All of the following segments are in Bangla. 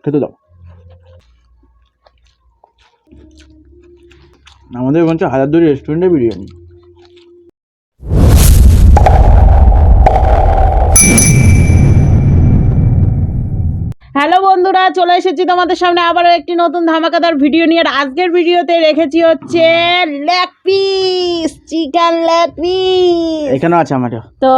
খেতে দাও। আমাদের বলছে হাজারদুয়ারি রেস্টুরেন্টে বিরিয়ানি। হ্যালো বন্ধুরা, চলে এসেছি তোমাদের সামনে আবারও একটি নতুন ধামাকাদার ভিডিও নিয়ে। আর আজকের ভিডিওতে রেখেছি হচ্ছে leg piece, chicken leg piece. এখানে আছে আমার। তো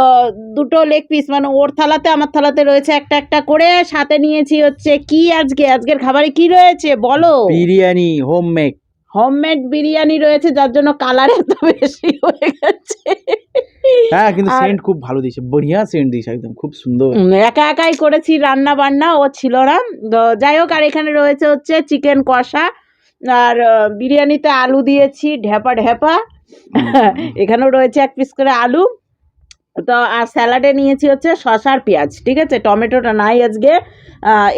দুটো লেগ পিস, মানে ওর থালাতে আমার থালাতে রয়েছে একটা একটা করে। সাথে নিয়েছি হচ্ছে কি আজকের খাবারে কি রয়েছে বলো? বিরিয়ানি হোমমেড। হোমমেড বিরিয়ানি রয়েছে, যার জন্য কালার এত বেশি হয়ে গেছে। হ্যাঁ, কিন্তু আর সেন্ট খুব ভালো দিয়েছে, বঢ়িয়া সেন্ট দিয়েছে, একদম খুব সুন্দর। একা একাই করেছি রান্না বান্না, ও ছিল না। তো যাই হোক, আর এখানে রয়েছে হচ্ছে চিকেন কষা, আর বিরিয়ানিতে আলু দিয়েছি ঢেপা ঢেপা। এখানেও রয়েছে এক পিস করে আলু। তো আর স্যালাডে নিয়েছি হচ্ছে শসার পেঁয়াজ, ঠিক আছে, টমেটোটা নাই আজকে।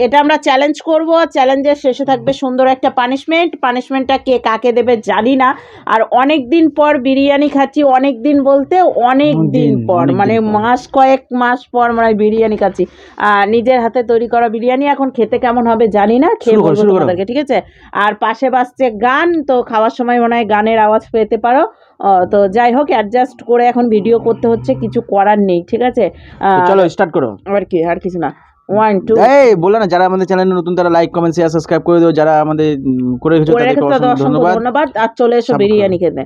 এটা আমরা চ্যালেঞ্জ করব, চ্যালেঞ্জের শেষে থাকবে সুন্দর একটা পানিশমেন্টটা কে কাকে দেবে জানি না। আর অনেক দিন পর বিরিয়ানি খাচ্ছি, অনেক দিন বলতে অনেক দিন পর, মানে কয়েক মাস পর মানে বিরিয়ানি খাচ্ছি। নিজের হাতে তৈরি করা বিরিয়ানি, এখন খেতে কেমন হবে জানি না, খেয়ে বলবো তোমাদেরকে, ঠিক আছে। আর পাশে বাজছে গান, তো খাওয়ার সময় মনে হয় গানের আওয়াজ পেতে পারো। তো যাই হোক, অ্যাডজাস্ট করে এখন ভিডিও করতে হচ্ছে, কিছু করার নেই, ঠিক আছে। চলো স্টার্ট করো। আর কিছু না। 1 2 এই বলো না, যারা আমাদের চ্যানেলে নতুন তারা লাইক কমেন্ট শেয়ার সাবস্ক্রাইব করে দিও, যারা আমাদের করে রেখেছো তাদেরকে অসংখ্য ধন্যবাদ। আর চলে এসো বিরিয়ানি খেতে।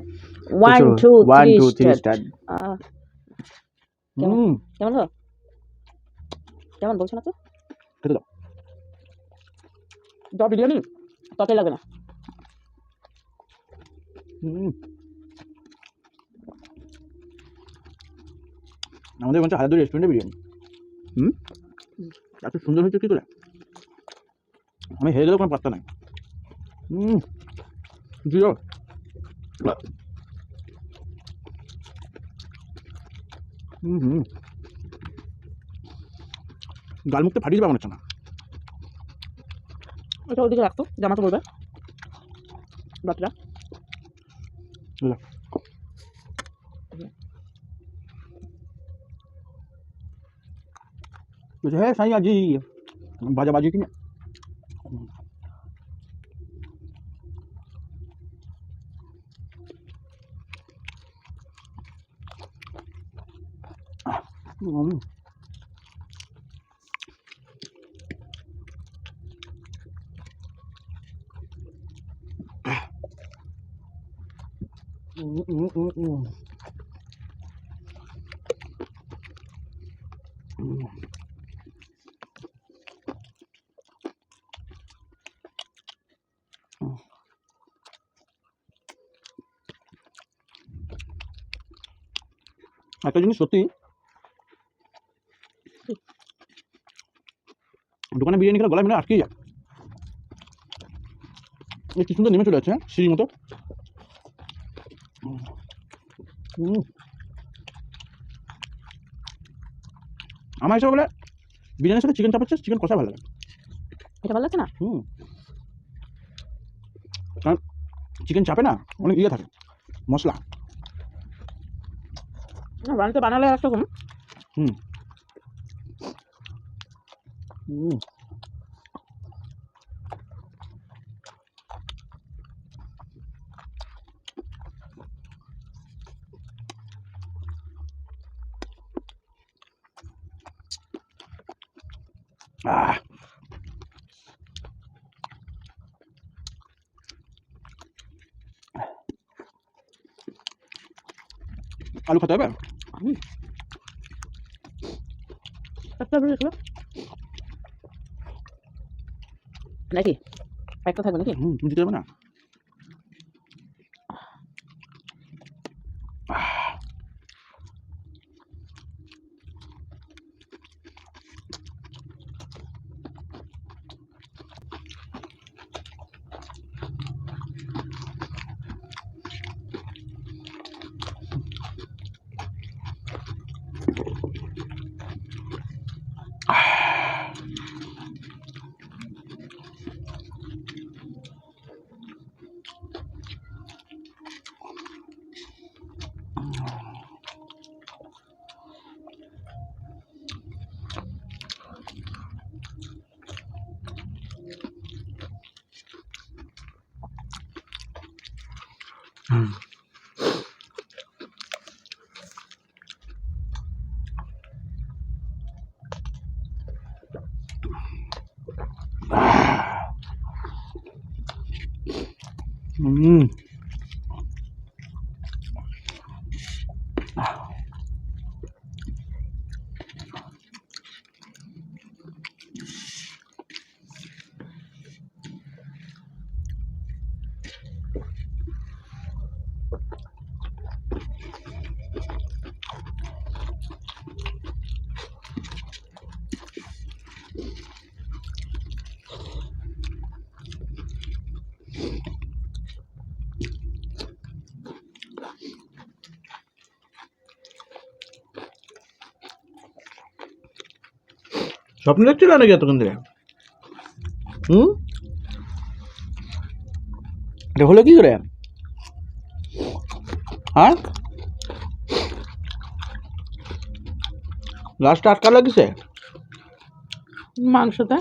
1 2 3 স্টার্ট। কেমন কেমন কেমন বলছো না তো? খেতে দাও। দাও বিরিয়ানি, ততই লাগে না। আমাদের বলছে হাজারদুয়ারি রেস্টুরেন্টে বিরিয়ানি। এত সুন্দর হয়েছে কি করে, আমি হেরে গেলেও কোনো পাত্তা নাই। জিও গাল মুখতে ফাটিয়ে যাবে মনে হচ্ছে না। ওটা ওদিকে রাখতো, জামা তো বলবে বাচ্চা। है सही आज बाजा बाजी की একটা জিনিস সত্যি, দোকানে বিরিয়ানি খেলে গলায় মানে আটকে যায়। কি সুন্দর নেমে চলে যাচ্ছে সিঁড়ির মতো। আমার হিসাবে বলে বিরিয়ানির সাথে চিকেন চাপ হচ্ছে চিকেন কষা ভালো লাগে। এটা ভালো লাগছে না? কারণ চিকেন চাপে না অনেক ইয়ে থাকে মশলা। বাড়িতে বানালে একরকম। আলু খেতে হবে নাকি? একটা থাকবে নাকি? দিতে হবে না। স্বপ্ন দেখছিল নাকি এতক্ষণ ধরে? এটা হলো কি করে? হ্যাঁ, লাস্টটা আটকা লাগিছে মাংসটা।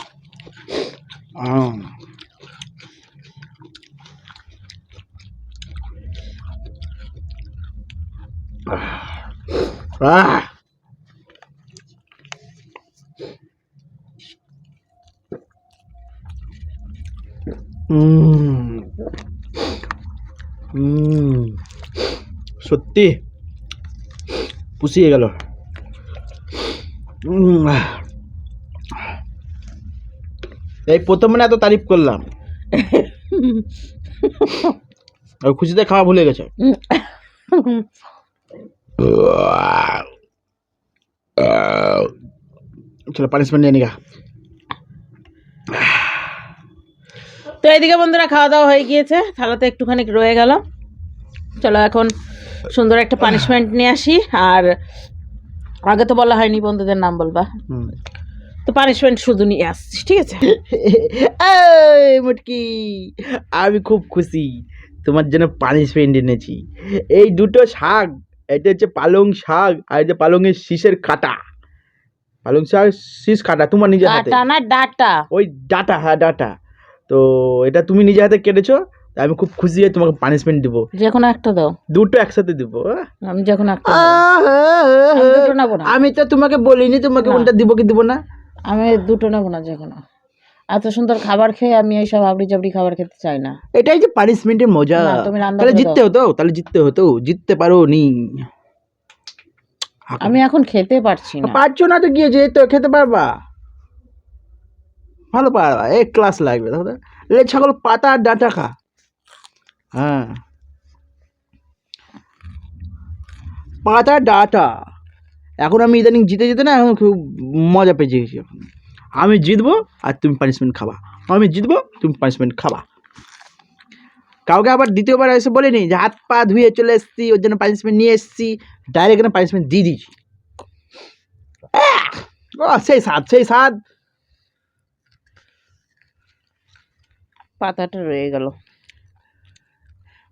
সত্যি পুষিয়ে গেল। এই প্রথম মানে এত তারিফ করলাম, আর খুশিতে খাওয়া ভুলে গেছে। চলো পানিশমেন্ট নিয়ে নিগা। তো এইদিকে বন্ধুরা খাওয়া দাওয়া হয়ে গিয়েছে, থালাতে একটুখানি রয়ে গেল। চলো এখন সুন্দর একটা পানিশমেন্ট নিয়ে আসি। আর আগে তো বলা হয়নি বন্ধুদের নাম বলবা, তো পানিশমেন্ট শুধু নিয়ে আসছি, ঠিক আছে? মুটকি, আমি খুব খুশি, তোমার জন্য পানিশমেন্ট এনেছি। এই দুটো শাক, এটা হচ্ছে পালং শাক আর এটা পালংয়ের শীষের কাটা। পালং শাক শীষ কাটা তোমার নিজের হাতে, ডাটা না ডাটা? ওই ডাটা, হ্যাঁ ডাটা। তো এটা তুমি নিজের হাতে কেটেছো, আমি খুব খুশি হয়ে তোমাকে পানিশমেন্ট দিব। যে কোনো একটা দাও। দুটো একসাথে দিব। আমি যে কোনো একটা দুটো নেবো না। আমি তো তোমাকে বলিনি তোমাকে কোনটা দিব কি দিব না। আমি দুটো নেবো না, যে কোনো। এত সুন্দর খাবার খেয়ে আমি এইসব আবড়ি জাবড়ি খাবার খেতে চাই না। এটাই যে পানিশমেন্টের মজা। তুমি রান্না তাহলে জিততে হতো, তাহলে জিততে হতো, জিততে পারো নি। আমি এখন খেতে পারছি না। পারছো না তো গিয়ে যেত, খেতে পারবা, ভালো পারবা, এক ক্লাস লাগবে। তাহলে লে ছাগল পাতা আর ডাঁটা খা। হ্যাঁ, পাতা ডাঁটা। এখন আমি ইদানিং জিতে যেতে না, এখন খুব মজা পেয়ে গেছি। এখন আমি জিতবো আর তুমি পানিশমেন্ট খাবা, আমি জিতবো তুমি পানিশমেন্ট খাবা। কাউকে আবার দ্বিতীয়বার এসে বলিনি যে হাত পা ধুয়ে চলে এসেছি, ওর জন্য পানিশমেন্ট নিয়ে এসেছি, ডাইরেক্ট এখানে পানিশমেন্ট দিয়ে দিয়েছি। সেই স্বাদ, সেই স্বাদ। পাতাটা রয়ে গেল,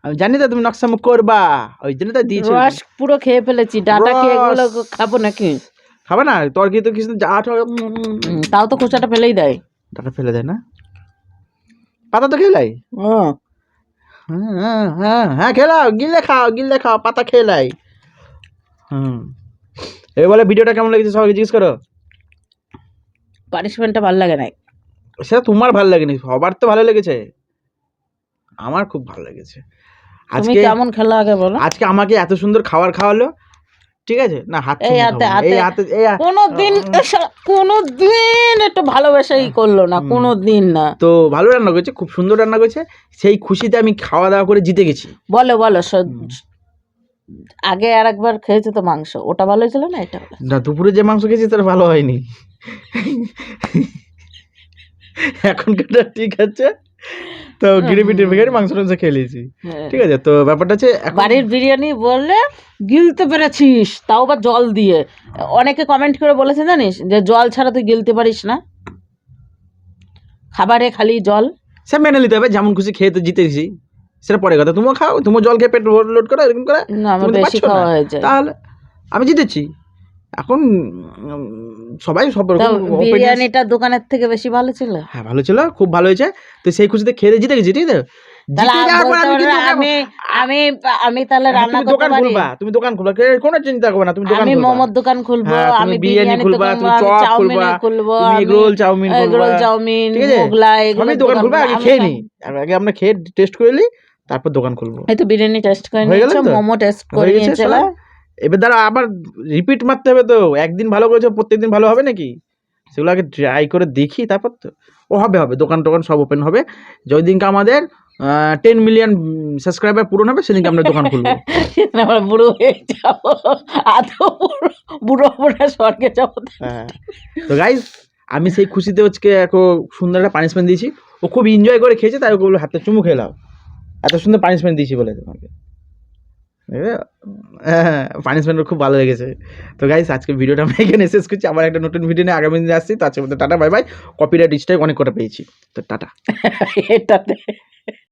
আমি জানি তো তুমি নকশা মুখ করবা, ওই জন্য তো দিয়েছি। রস পুরো খেয়ে ফেলেছি, ডাটা খেয়ে এগুলো খাবো নাকি? খাবে না, তরকারি তো কিছু তাও তো খোসাটা ফেলেই দেয়। ডাটা ফেলে দেয় না, পাতা তো খেলাই। হ্যাঁ হ্যাঁ হ্যাঁ, খেলাও, গিলে খাও, গিলে খাও, পাতা খেলাই। এই বলে ভিডিওটা কেমন লেগেছে সবাইকে জিজ্ঞেস করো। পানিশমেন্টটা ভালো লাগে না। সেটা তোমার ভালো লাগেনি, সবার তো ভালো লেগেছে, আমার খুব ভালো লেগেছে। আজকে কেমন খেলা আগে বলো। আজকে আমাকে এত সুন্দর খাবার খাওয়ালো, ঠিক আছে না? হাত এই হাতে কোনোদিন একটু ভালোবাসাই করলো না, কোনোদিন না। তো ভালো রান্না করেছে, খুব সুন্দর রান্না করেছে, সেই খুশিতে আমি খাওয়া দাওয়া করে জিতে গেছি। বলো আগে আর একবার খেয়েছো তো মাংস, ওটা ভালো ছিল না? এটা না, দুপুরে যে মাংস খেয়েছি তার ভালো হয়নি, এখনকারটা ঠিক আছে। তো গ্রেভি মাংস টাংস খেয়ে নিয়েছি, ঠিক আছে। তো ব্যাপারটা হচ্ছে বাড়ির বিরিয়ানি বললে গিলতে পেরেছিস, তাও বা জল দিয়ে। অনেকে কমেন্ট করে বলেছে জানিস, যে জল ছাড়া তুই গিলতে পারিস না, খাবারে খালি জল। সে মেনে নিতে হবে, যেমন খুশি খেয়ে তো জিতেছি, সেটা পরে কথা। তুমিও খাও, তুমিও জল খেয়ে পেট লোড করো, এরকম করে না, আমার বেশি খাওয়া হয়ে যায়। তাহলে আমি জিতেছি, এখন সবাই সব তো রকম opinions- বিরিয়ানিটা দোকানের থেকে বেশি ভালো ছিল? হ্যাঁ ভালো ছিল, খুব ভালো হয়েছে। তো সেই খুশিতে খেয়ে জিতে গেছি, ঠিক আছে? তাহলে জিতে যাওয়ার পর বলতে আমি পারো কিন্তু আমি আমি আমি তাহলে হ্যাঁ, রান্না তুমি করতে দোকান পারি? খুলবা, তুমি দোকান খুলবা, কোনো চিন্তা করবে না, তুমি দোকান আমি খুলবা। মোমোর দোকান খুলবো, হ্যাঁ, তুমি আমি বিরিয়ানি বিরিয়ানির খুলবা, দোকান তুমি খুলবো, আমি চপ চাউমিনের খুলবা, খুলবো, তুমি আমি এগরোল চাউমিন খুলবা, এগরোল চাউমিন ঠিক আছে? মোগলাই সবই এগুলোর দোকান দোকান খুলবা, খুলবো। আগে আমি খেয়ে নি, আগে আমরা খেয়ে টেস্ট করে নিই, তারপর দোকান খুলবো। এই তো বিরিয়ানি টেস্ট করে হয়ে গেল নিয়েছো, তো? মোমো টেস্ট করে হয়ে গেছে নিয়েছো। সব। এবার দ্বারা আবার রিপিট মারতে হবে তো, একদিন ভালো করেছো প্রত্যেকদিন ভালো হবে নাকি? সেগুলো আগে ট্রাই করে দেখি, তারপর তো ও হবে দোকান টোকান সব ওপেন হবে। যেই দিনকে আমাদের 10 মিলিয়ন সাবস্ক্রাইবার পূরণ হবে, সেদিনকে আমরা দোকান খুলবো। আমরা বুড়ো হয়ে যাবো, আদৌ বুড়ো বুড়ো স্বর্গে যাবো। হ্যাঁ, তো গাইজ আমি সেই খুশিতে হচ্ছে এখন সুন্দর একটা পানিশমেন্ট দিয়েছি, ও খুব এনজয় করে খেয়েছে, তাই ওকে বললো হাতে চুমু খেলাও, এত সুন্দর পানিশমেন্ট দিয়েছি বলে তোমাকে। হ্যাঁ, পানিশমেন্ট খুব ভালো লেগেছে। তো গাইজ আজকে ভিডিওটা আমরা এখানে শেষ করছি, আবার একটা নতুন ভিডিও নিয়ে আগামী দিনে আসছি। তো আজকের মধ্যে tata bye bye. Copyright strike অনেক কটা পেয়েছি, তো টাটা। এটাতে